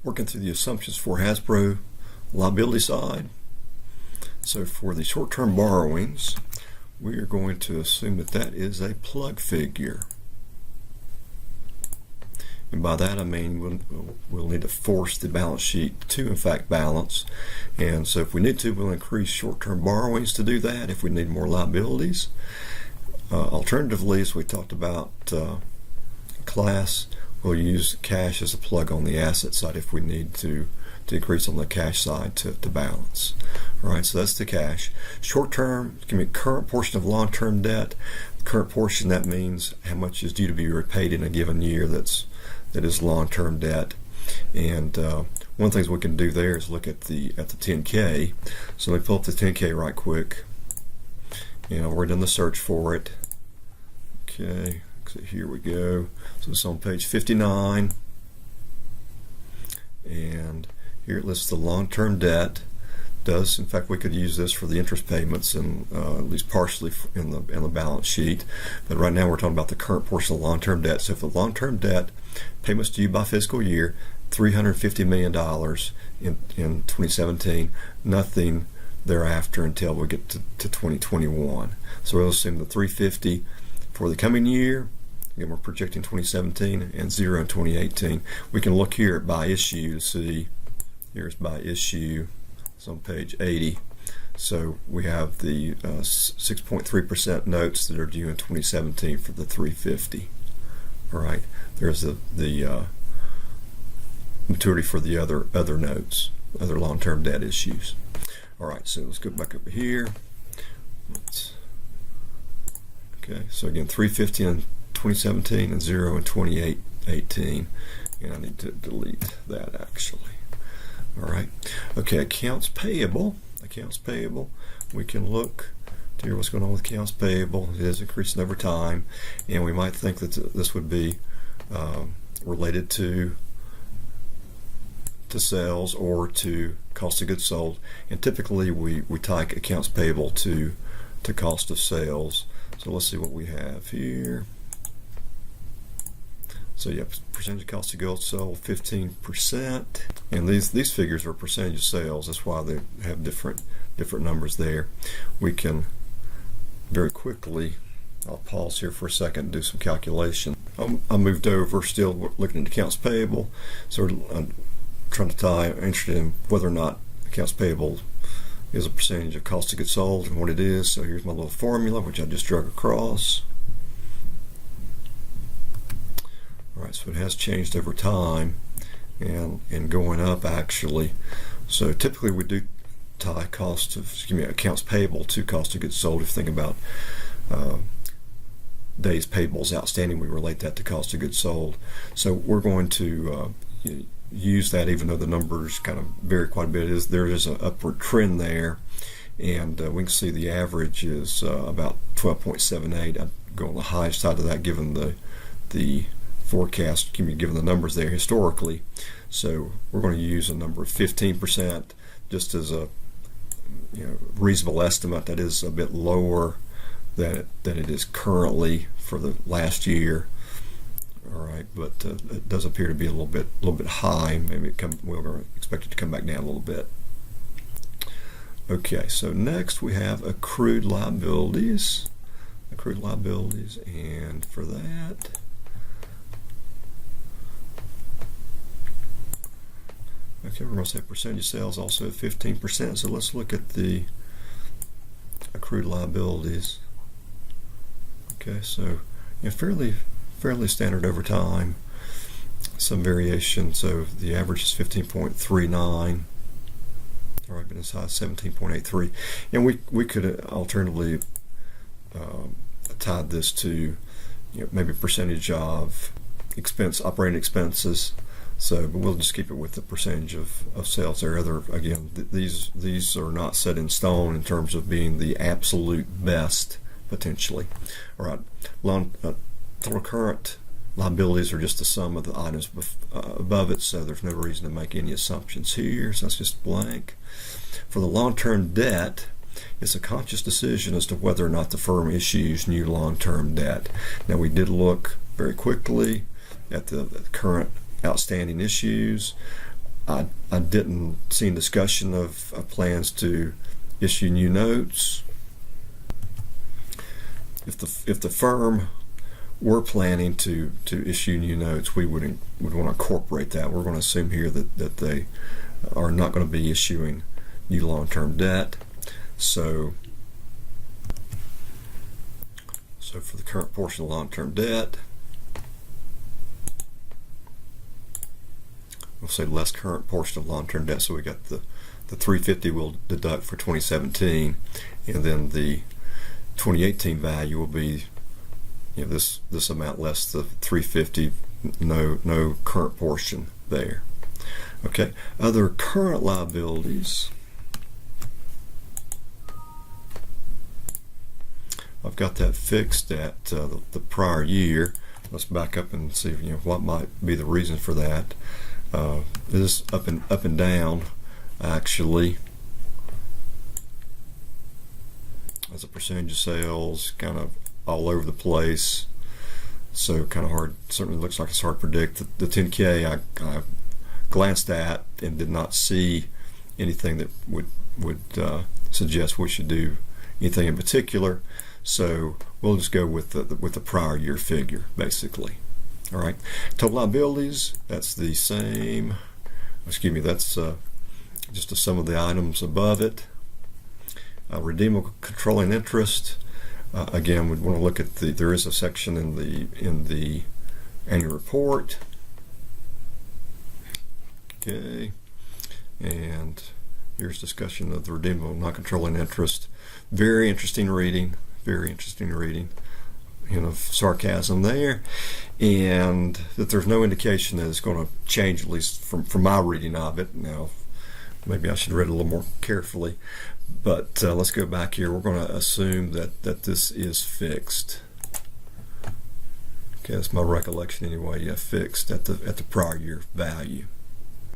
working through the assumptions for Hasbro liability side. So for the short-term borrowings, we are going to assume that that is a plug figure. And by that I mean we'll need to force the balance sheet to in fact balance. And so if we need to, we'll increase short-term borrowings to do that if we need more liabilities. Alternatively, as we talked about class, we'll use cash as a plug on the asset side if we need to increase on the cash side to balance. All right, so that's the cash. Short term, it's going to be current portion of long-term debt. Current portion, that means how much is due to be repaid in a given year that is long-term debt. And one of the things we can do there is look at the 10K. So let me pull up the 10K right quick. And I've already done the search for it. Okay, so here we go. So it's on page 59. And here it lists the long-term debt. In fact, we could use this for the interest payments and at least partially in the balance sheet. But right now we're talking about the current portion of long-term debt. So if the long-term debt payments due by fiscal year, $350 million in 2017, nothing thereafter until we get to 2021. So we'll assume the 350 for the coming year. Again, we're projecting 2017 and 0 in 2018. We can look here at by issue to see. Here's by issue. It's on page 80. So we have the 6.3% notes that are due in 2017 for the 350. All right. There's the maturity for the other notes, other long-term debt issues. All right. So let's go back over here. Okay. So again, 350 in 2017 and 0 in 2018. And I need to delete that actually. All right. Okay, accounts payable. We can look to hear what's going on with accounts payable. It is increasing over time, and we might think that this would be related to sales or to cost of goods sold. And typically, we tie accounts payable to cost of sales. So let's see what we have here. So yeah, percentage of cost of goods sold, 15%, and these figures are percentage of sales. That's why they have different numbers there. We can very quickly, I'll pause here for a second and do some calculation. I moved over, still looking at accounts payable. So I'm interested in whether or not accounts payable is a percentage of cost of goods sold and what it is. So here's my little formula, which I just drug across. All right, so it has changed over time and going up actually. So typically we do tie accounts payable to cost of goods sold. If you think about days payables outstanding, we relate that to cost of goods sold. So we're going to use that, even though the numbers kind of vary quite a bit. There is an upward trend there, and we can see the average is about 12.78. I'd go on the high side of that given the forecast, given the numbers there historically. So we're going to use a number of 15% just as a reasonable estimate. That is a bit lower than it is currently for the last year. All right, but it does appear to be a little bit high. Maybe we're going to expect it to come back down a little bit. Okay, so next we have accrued liabilities. And for that, okay, we're going to say percentage of sales also at 15%. So let's look at the accrued liabilities. Okay, so fairly standard over time. Some variation. So the average is 15.39. All right, been as high as 17.83. And we could alternatively tie this to maybe percentage of operating expenses. So, but we'll just keep it with the percentage of sales there. Again, these are not set in stone in terms of being the absolute best potentially. All right, total current liabilities are just the sum of the items above it, so there's no reason to make any assumptions here. So that's just blank. For the long-term debt, it's a conscious decision as to whether or not the firm issues new long-term debt. Now, we did look very quickly at the current outstanding issues. I didn't see any discussion of plans to issue new notes. If the firm were planning to issue new notes, we would want to incorporate that. We're going to assume here that they are not going to be issuing new long-term debt. So for the current portion of long-term debt, we'll say less current portion of long-term debt. So we got the 350 we'll deduct for 2017, and then the 2018 value will be, you know, this amount less the 350, no current portion there. Okay, other current liabilities. I've got that fixed at the prior year. Let's back up and see, you know, what might be the reason for that. It is up and down, actually, as a percentage of sales, kind of all over the place. So kind of hard. Certainly looks like it's hard to predict. The 10K I glanced at and did not see anything that would suggest we should do anything in particular. So we'll just go with the prior year figure, basically. All right. Total liabilities, that's the same. Excuse me, that's just a sum of the items above it. Redeemable controlling interest. Again, we'd want to look at there is a section in the annual report. Okay, and here's discussion of the redeemable non-controlling interest. Very interesting reading. Very interesting reading. Hint of sarcasm there, and that there's no indication that it's going to change, at least from my reading of it. Now, maybe I should read it a little more carefully, but let's go back here. We're going to assume that this is fixed. Okay, that's my recollection anyway. Yeah, fixed at the prior year value.